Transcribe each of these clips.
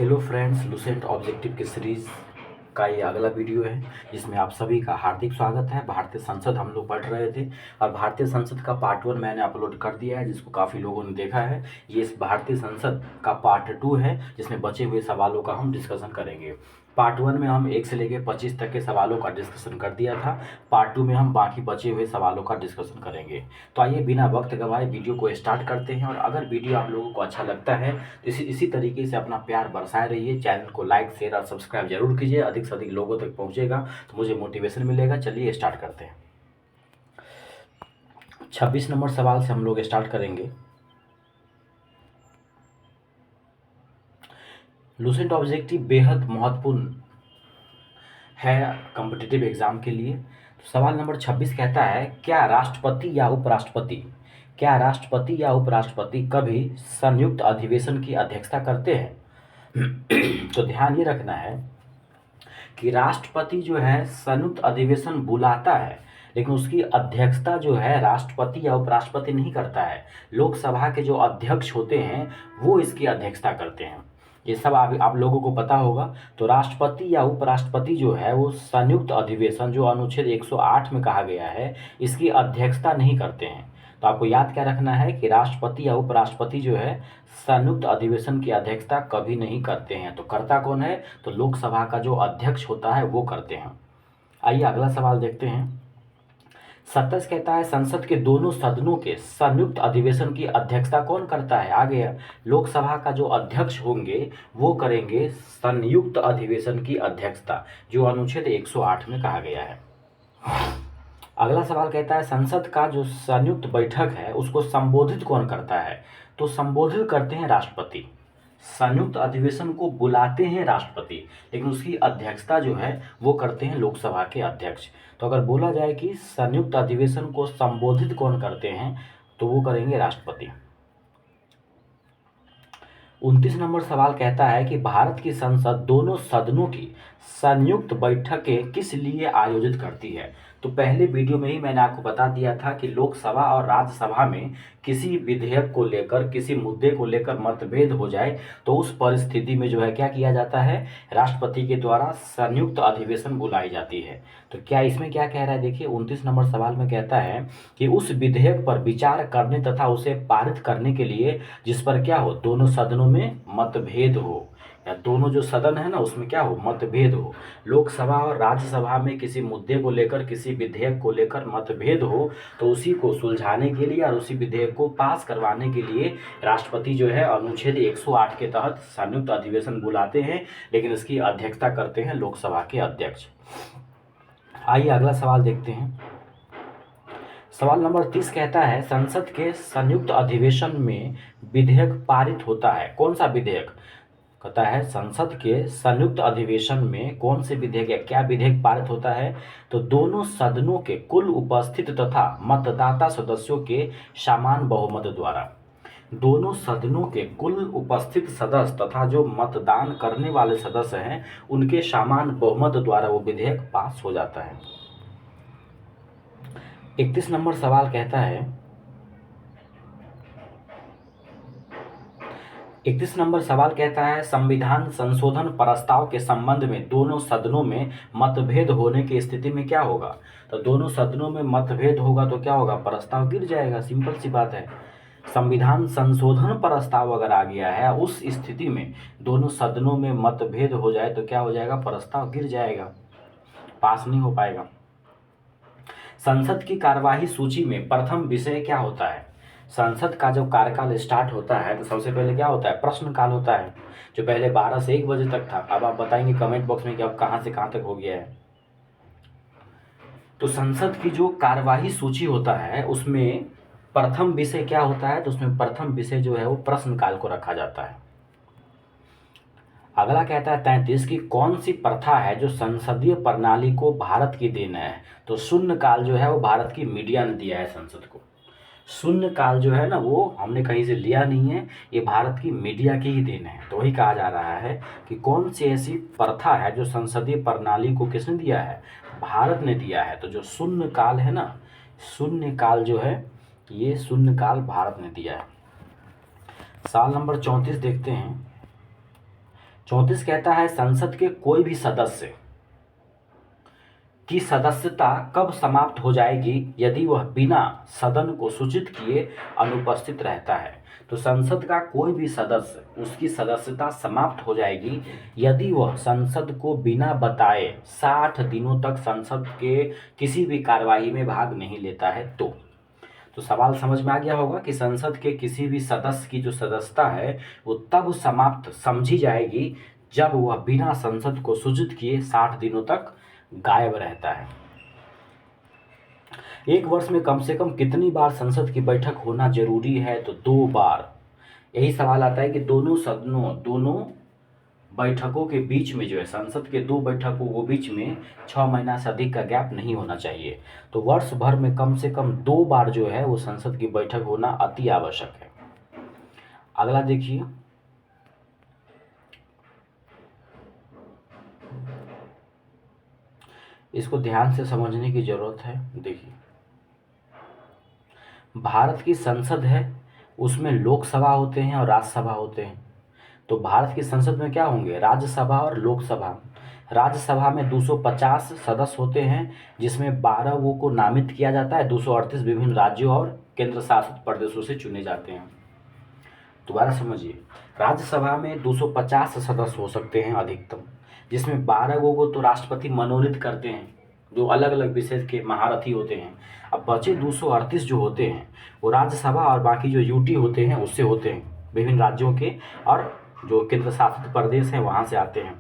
Hello friends, Lucent objective की series का ये अगला वीडियो है जिसमें आप सभी का हार्दिक स्वागत है। भारतीय संसद हम लोग पढ़ रहे थे और भारतीय संसद का पार्ट 1 मैंने अपलोड कर दिया है जिसको काफ़ी लोगों ने देखा है। ये इस भारतीय संसद का पार्ट 2 है जिसमें बचे हुए सवालों का हम डिस्कशन करेंगे। पार्ट 1 में हम 1 से लेकर 25 तक के सवालों का डिस्कशन कर दिया था। पार्ट 2 में हम बाकी बचे हुए सवालों का डिस्कशन करेंगे। तो आइए बिना वक्त गंवाए वीडियो को स्टार्ट करते हैं। और अगर वीडियो आप लोगों को अच्छा लगता है तो इसी तरीके से अपना प्यार बरसाए रहिए। चैनल को लाइक, शेयर और सब्सक्राइब जरूर कीजिए। अधिक से अधिक लोगों तक पहुंचेगा तो मुझे मोटिवेशन मिलेगा। चलिए स्टार्ट करते हैं। 26 नंबर सवाल से हम लोग स्टार्ट करेंगे। लुसेंट ऑब्जेक्टिव बेहद महत्वपूर्ण है कॉम्पिटिटिव एग्जाम के लिए। तो सवाल नंबर 26 कहता है, क्या राष्ट्रपति या उपराष्ट्रपति कभी संयुक्त अधिवेशन की अध्यक्षता करते हैं? तो ध्यान ये रखना है कि राष्ट्रपति जो है संयुक्त अधिवेशन बुलाता है, लेकिन उसकी अध्यक्षता जो है राष्ट्रपति या उपराष्ट्रपति नहीं करता है। लोकसभा के जो अध्यक्ष होते हैं वो इसकी अध्यक्षता करते हैं। ये सब आप लोगों को पता होगा। तो राष्ट्रपति या उपराष्ट्रपति जो है वो संयुक्त अधिवेशन जो अनुच्छेद 108 में कहा गया है इसकी अध्यक्षता नहीं करते हैं। तो आपको याद क्या रखना है कि राष्ट्रपति या उपराष्ट्रपति जो है संयुक्त अधिवेशन की अध्यक्षता कभी नहीं करते हैं। तो करता कौन है? तो लोकसभा का जो अध्यक्ष होता है वो करते हैं। आइए अगला सवाल देखते हैं। 27 कहता है, संसद के दोनों सदनों के संयुक्त अधिवेशन की अध्यक्षता कौन करता है? आ गया, लोकसभा का जो अध्यक्ष होंगे वो करेंगे संयुक्त अधिवेशन की अध्यक्षता, जो अनुच्छेद 108 में कहा गया है। अगला सवाल कहता है, संसद का जो संयुक्त बैठक है उसको संबोधित कौन करता है? तो संबोधित करते हैं राष्ट्रपति। संयुक्त अधिवेशन को बुलाते हैं राष्ट्रपति, लेकिन उसकी अध्यक्षता जो है वो करते हैं लोकसभा के अध्यक्ष। तो अगर बोला जाए कि संयुक्त अधिवेशन को संबोधित कौन करते हैं तो वो करेंगे राष्ट्रपति। 29 नंबर सवाल कहता है कि भारत की संसद दोनों सदनों की संयुक्त बैठकें किस लिए आयोजित करती है? तो पहले वीडियो में ही मैंने आपको बता दिया था कि लोकसभा और राज्यसभा में किसी विधेयक को लेकर, किसी मुद्दे को लेकर मतभेद हो जाए तो उस परिस्थिति में जो है क्या किया जाता है, राष्ट्रपति के द्वारा संयुक्त अधिवेशन बुलाई जाती है। तो क्या इसमें क्या कह रहा है, देखिए 29 नंबर सवाल में कहता है कि उस विधेयक पर विचार करने तथा उसे पारित करने के लिए जिस पर क्या हो, दोनों सदनों में मतभेद हो, या दोनों जो सदन है ना उसमें क्या हो, मतभेद हो। लोकसभा और राज्यसभा में किसी मुद्दे को लेकर, किसी विधेयक को लेकर मतभेद हो तो उसी को सुलझाने के लिए और उसी विधेयक को पास करवाने के लिए राष्ट्रपति जो है अनुच्छेद 108 के तहत संयुक्त अधिवेशन बुलाते हैं, लेकिन इसकी अध्यक्षता करते हैं लोकसभा के अध्यक्ष। आइए अगला सवाल देखते हैं। सवाल नंबर 30 कहता है, संसद के संयुक्त अधिवेशन में विधेयक पारित होता है। कौन सा विधेयक? कहता है संसद के संयुक्त अधिवेशन में कौन से विधेयक या क्या विधेयक पारित होता है? तो दोनों सदनों के कुल उपस्थित तथा मतदाता सदस्यों के समान बहुमत द्वारा। दोनों सदनों के कुल उपस्थित सदस्य तथा जो मतदान करने वाले सदस्य हैं उनके समान बहुमत द्वारा वो विधेयक पास हो जाता है। 31 नंबर सवाल कहता है, 31 नंबर सवाल कहता है, संविधान संशोधन प्रस्ताव के संबंध में दोनों सदनों में मतभेद होने की स्थिति में क्या होगा? तो दोनों सदनों में मतभेद होगा तो क्या होगा, प्रस्ताव गिर जाएगा। सिंपल सी बात है। संविधान संशोधन प्रस्ताव अगर आ गया है उस स्थिति में दोनों सदनों में मतभेद हो जाए तो क्या हो जाएगा, प्रस्ताव गिर जाएगा, पास नहीं हो पाएगा। संसद की कार्यवाही सूची में प्रथम विषय क्या होता है? संसद का जब कार्यकाल स्टार्ट होता है तो सबसे पहले क्या होता है, प्रश्नकाल होता है, जो पहले 12 से 1 बजे तक था। अब आप बताएंगे कमेंट बॉक्स में कि अब कहां से कहां तक हो गया है। तो संसद की जो कार्यवाही सूची होता है उसमें प्रथम विषय क्या होता है? तो उसमें प्रथम विषय जो है वो प्रश्नकाल को रखा जाता है। अगला कहता है 33 की कौन सी प्रथा है जो संसदीय प्रणाली को भारत की देन है? तो शून्यकाल जो है वो भारत की मीडिया ने दिया है संसद को। शून्यकाल जो है ना वो हमने कहीं से लिया नहीं है, ये भारत की मीडिया की ही देन है। तो वही कहा जा रहा है कि कौन सी ऐसी प्रथा है जो संसदीय प्रणाली को किसने दिया है, भारत ने दिया है। तो जो शून्यकाल है ना, शून्यकाल जो है ये शून्यकाल भारत ने दिया है। सवाल नंबर 34 देखते हैं। 34 कहता है संसद के कोई भी सदस्य की सदस्यता कब समाप्त हो जाएगी यदि वह बिना सदन को सूचित किए अनुपस्थित रहता है। तो संसद का कोई भी सदस्य, उसकी सदस्यता समाप्त हो जाएगी यदि वह संसद को बिना बताए 60 दिनों तक संसद के किसी भी कार्यवाही में भाग नहीं लेता है। तो सवाल समझ में आ गया होगा कि संसद के किसी भी सदस्य की जो सदस्यता है वो तब समाप्त समझी जाएगी जब वह बिना संसद को सूचित किए 60 दिनों तक गायब रहता है। एक वर्ष में कम से कम कितनी बार संसद की बैठक होना जरूरी है? तो 2 बार। यही सवाल आता है कि दोनों बैठकों के बीच में जो है, संसद के 2 बैठकों के बीच में 6 महीना से अधिक का गैप नहीं होना चाहिए। तो वर्ष भर में कम से कम 2 बार जो है वो संसद की बैठक होना अति आवश्यक है। अगला देखिए, इसको ध्यान से समझने की जरूरत है। देखिए, भारत की संसद है, उसमें लोकसभा होते हैं और राज्यसभा होते हैं। तो भारत की संसद में क्या होंगे? राज्यसभा और लोकसभा। राज्यसभा में 250 सदस्य होते हैं, जिसमें 12 को नामित किया जाता है, 238 विभिन्न राज्यों और केंद्र शासित प्रदेशों से चुने जाते हैं। दोबारा समझिए, राज्यसभा में 250 सदस्य हो सकते हैं अधिकतम, जिसमें 12 को तो राष्ट्रपति मनोनीत करते हैं, जो अलग अलग विषय के महारथी होते हैं। अब बचे 238 जो होते हैं वो राज्यसभा और बाकी जो यूटी होते हैं उससे होते हैं, विभिन्न राज्यों के और जो केंद्र शासित प्रदेश हैं वहाँ से आते हैं।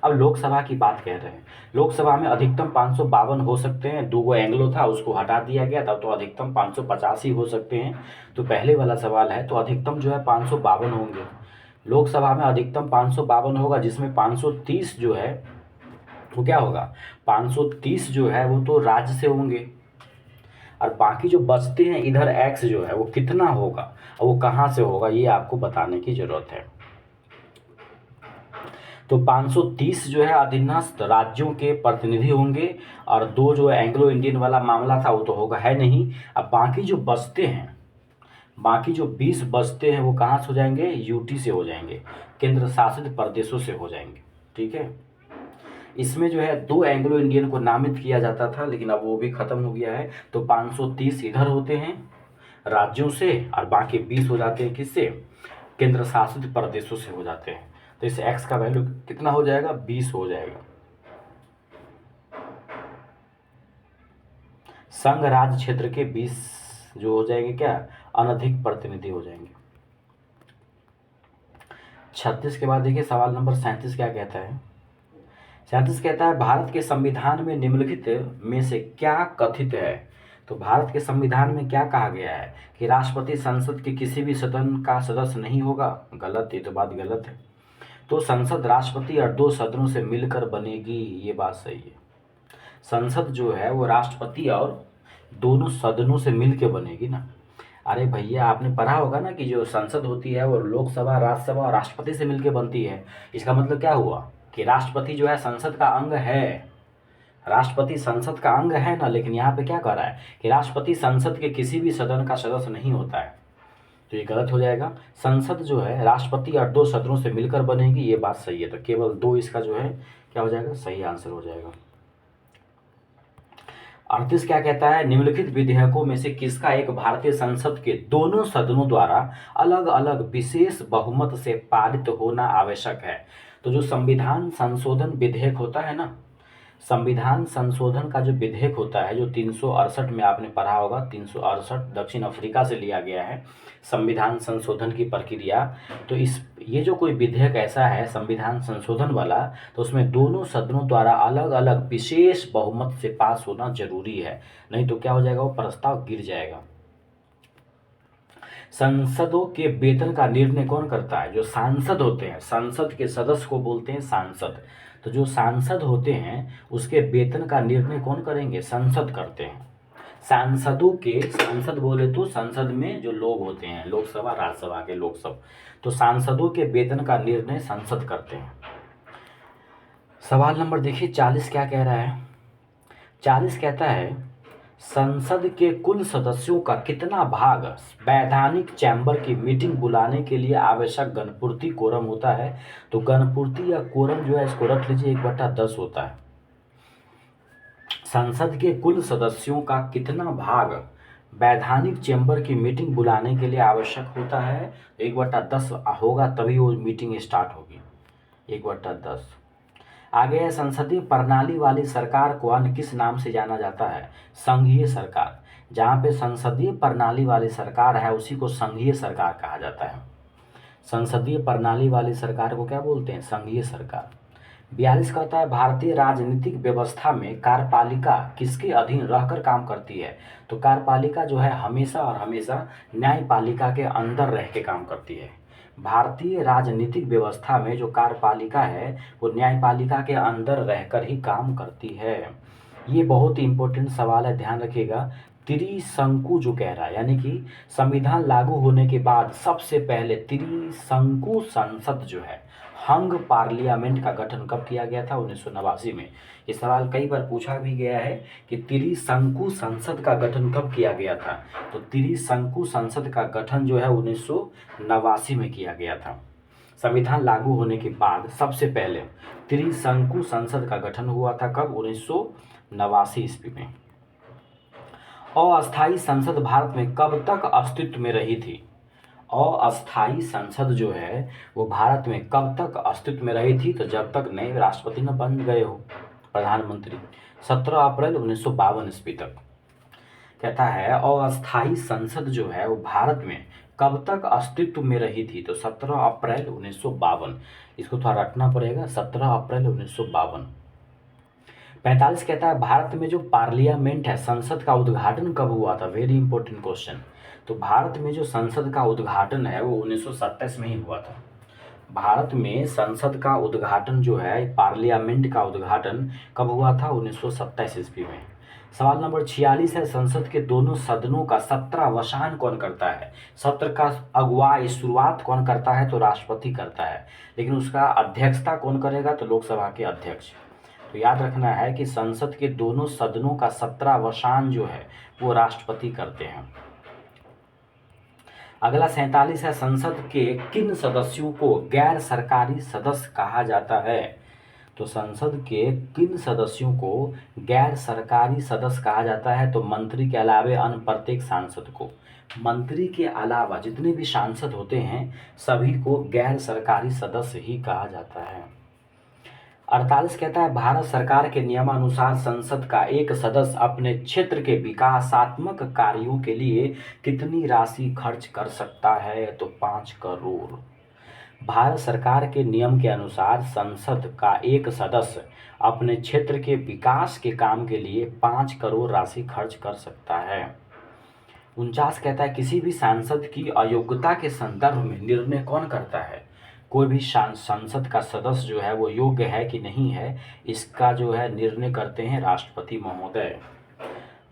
अब लोकसभा की बात कह रहे हैं, लोकसभा में अधिकतम 552 हो सकते हैं। 2 एंग्लो था, उसको हटा दिया गया, तब तो अधिकतम 550 ही हो सकते हैं। तो पहले वाला सवाल है, तो अधिकतम जो है 552 होंगे। लोकसभा में अधिकतम 552 होगा, जिसमें 530 जो है वो क्या होगा? 530 जो है वो तो राज्य से होंगे, और बाकी जो बचते हैं इधर एक्स जो है वो कितना होगा और वो कहाँ से होगा, ये आपको बताने की जरूरत है। तो 530 जो है अधीनस्थ राज्यों के प्रतिनिधि होंगे, और 2 जो एंग्लो इंडियन वाला मामला था वो तो होगा है नहीं। अब बाकी जो बचते हैं, बाकी जो 20 बचते हैं वो कहाँ से हो जाएंगे? यूटी से हो जाएंगे, केंद्र शासित प्रदेशों से हो जाएंगे। ठीक है, इसमें जो है 2 एंग्लो इंडियन को नामित किया जाता था, लेकिन अब वो भी खत्म हो गया है। तो 530 इधर होते हैं राज्यों से, और बाकी 20 हो जाते हैं किससे? केंद्र शासित प्रदेशों से हो जाते हैं। तो इस एक्स का वैल्यू कितना हो जाएगा? 20 हो जाएगा। संघ राज्य क्षेत्र के 20 जो हो जाएंगे क्या? अनधिक प्रतिनिधि हो जाएंगे। 36 के बाद देखिए सवाल नंबर 37 क्या कहता है? 37 कहता है भारत के संविधान में निम्नलिखित में से क्या कथित है? तो भारत के संविधान में क्या कहा गया है कि राष्ट्रपति संसद के किसी भी सदन का सदस्य नहीं होगा? गलत, ये तो बात गलत है। तो संसद राष्ट्रपति और 2 सदनों से मिलकर बनेगी, ये बात सही है। संसद जो है वो राष्ट्रपति और दोनों सदनों से मिलकर बनेगी ना। अरे भैया, आपने पढ़ा होगा ना कि जो संसद होती है वो लोकसभा, राज्यसभा और राष्ट्रपति से मिलकर बनती है। इसका मतलब क्या हुआ कि राष्ट्रपति जो है संसद का अंग है, राष्ट्रपति संसद का अंग है ना। लेकिन यहाँ पे क्या कह रहा है कि राष्ट्रपति संसद के किसी भी सदन का सदस्य नहीं होता है, तो ये गलत हो जाएगा। संसद जो है राष्ट्रपति और 2 सदनों से मिलकर बनेगी, ये बात सही है। तो केवल 2 इसका जो है क्या हो जाएगा? सही आंसर हो जाएगा। 38 क्या कहता है? निम्नलिखित विधेयकों में से किसका एक भारतीय संसद के दोनों सदनों द्वारा अलग अलग विशेष बहुमत से पारित होना आवश्यक है? तो जो संविधान संशोधन विधेयक होता है ना, संविधान संशोधन का जो विधेयक होता है, जो 368 में आपने पढ़ा होगा, 368 दक्षिण अफ्रीका से लिया गया है संविधान संशोधन की प्रक्रिया। तो ये जो कोई विधेयक ऐसा है संविधान संशोधन वाला, तो उसमें दोनों सदनों द्वारा अलग अलग विशेष बहुमत से पास होना जरूरी है, नहीं तो क्या हो जाएगा? वो प्रस्ताव गिर जाएगा। संसदों के वेतन का निर्णय कौन करता है? जो सांसद होते हैं, संसद के सदस्य को बोलते हैं सांसद। तो जो सांसद होते हैं उसके वेतन का निर्णय कौन करेंगे? संसद करते हैं। सांसदों के, सांसद बोले तो संसद में जो लोग होते हैं, लोकसभा राज्यसभा के लोग सब, तो सांसदों के वेतन का निर्णय संसद करते हैं। सवाल नंबर देखिए 40 क्या कह रहा है? 40 कहता है संसद के कुल सदस्यों का कितना भाग वैधानिक चैम्बर की मीटिंग बुलाने के लिए आवश्यक गणपूर्ति कोरम होता है? तो गणपूर्ति या कोरम जो है इसको रख लीजिए 1/10 होता है। संसद के कुल सदस्यों का कितना भाग वैधानिक चैम्बर की मीटिंग बुलाने के लिए आवश्यक होता है? 1/10 होगा तभी वो मीटिंग स्टार्ट होगी। 1/10। आगे है, संसदीय प्रणाली वाली सरकार को अन्य किस नाम से जाना जाता है? संघीय सरकार। जहाँ पे संसदीय प्रणाली वाली सरकार है उसी को संघीय सरकार कहा जाता है। संसदीय प्रणाली वाली सरकार को क्या बोलते हैं? संघीय सरकार। 42 कहता है, भारतीय राजनीतिक व्यवस्था में कार्यपालिका किसके अधीन रहकर काम करती है? तो कार्यपालिका जो है हमेशा और हमेशा न्यायपालिका के अंदर रह के काम करती है। भारतीय राजनीतिक व्यवस्था में जो कार्यपालिका है वो न्यायपालिका के अंदर रहकर ही काम करती है। ये बहुत ही इंपॉर्टेंट सवाल है, ध्यान रखिएगा। त्रिशंकु जो कह रहा है, यानी कि संविधान लागू होने के बाद सबसे पहले त्रिशंकु संसद जो है, हंग पार्लियामेंट का गठन कब किया गया था? 1989 में। ये सवाल कई बार पूछा भी गया है कि त्रिशंकु संसद का गठन कब किया गया था? तो त्रिशंकु संसद का गठन जो है 1989 में किया गया था। संविधान लागू होने के बाद सबसे पहले त्रिशंकु संसद का गठन हुआ था कब? 1989 ईस्वी में। अस्थायी संसद भारत में कब तक अस्तित्व में रही थी? अस्थायी संसद जो है वो भारत में कब तक अस्तित्व में रही थी? तो जब तक नए राष्ट्रपति न बन गए हो, प्रधानमंत्री। 17 अप्रैल 1952 ईस्वी तक। कहता है अस्थायी संसद जो है वो भारत में कब तक अस्तित्व में रही थी? तो 17 अप्रैल 1952। इसको थोड़ा रखना पड़ेगा, 17 अप्रैल 1952। 45 कहता है, भारत में जो पार्लियामेंट है, संसद का उद्घाटन कब हुआ था? Very important question. तो भारत में जो संसद का उद्घाटन है वो 1927 में ही हुआ था। भारत में संसद का उद्घाटन जो है, पार्लियामेंट का उद्घाटन कब हुआ था? 1927 ईस्वी में। सवाल नंबर 46 है, संसद के दोनों सदनों का सत्रावसान कौन करता है? सत्र का अगुवाई शुरुआत कौन करता है? तो राष्ट्रपति करता है, लेकिन उसका अध्यक्षता कौन करेगा? तो लोकसभा के अध्यक्ष। तो याद रखना है कि संसद के दोनों सदनों का सत्रावसान जो है वो राष्ट्रपति करते हैं। अगला 47 है, संसद के किन सदस्यों को गैर सरकारी सदस्य कहा जाता है? तो संसद के किन सदस्यों को गैर सरकारी सदस्य कहा जाता है? तो मंत्री के अलावे अन्य प्रत्येक सांसद को। मंत्री के अलावा जितने भी सांसद होते हैं सभी को गैर सरकारी सदस्य ही कहा जाता है। 48 कहता है, भारत सरकार के नियमानुसार संसद का एक सदस्य अपने क्षेत्र के विकासात्मक कार्यों के लिए कितनी राशि खर्च कर सकता है? तो 5 करोड़। भारत सरकार के नियम के अनुसार संसद का एक सदस्य अपने क्षेत्र के विकास के काम के लिए 5 करोड़ राशि खर्च कर सकता है। 49 कहता है, किसी भी सांसद की अयोग्यता के संदर्भ में निर्णय कौन करता है? कोई भी संसद का सदस्य जो है वो योग्य है कि नहीं है, इसका जो है निर्णय करते हैं राष्ट्रपति महोदय।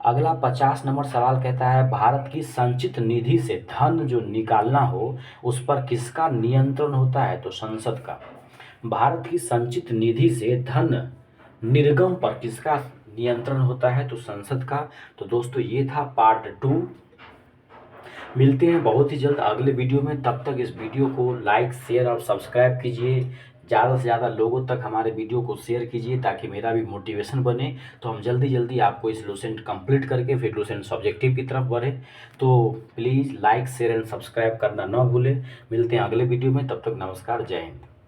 अगला 50 नंबर सवाल कहता है, भारत की संचित निधि से धन जो निकालना हो उस पर किसका नियंत्रण होता है? तो संसद का। भारत की संचित निधि से धन निर्गम पर किसका नियंत्रण होता है? तो संसद का। तो दोस्तों ये था पार्ट 2। मिलते हैं बहुत ही जल्द अगले वीडियो में। तब तक इस वीडियो को लाइक, शेयर और सब्सक्राइब कीजिए। ज़्यादा से ज़्यादा लोगों तक हमारे वीडियो को शेयर कीजिए ताकि मेरा भी मोटिवेशन बने, तो हम जल्दी जल्दी आपको इस लुसेंट कंप्लीट करके फिर लुसेंट सब्जेक्टिव की तरफ बढ़े। तो please like, share and subscribe करना ना भूलें। मिलते हैं अगले वीडियो में, तब तक नमस्कार, जय हिंद।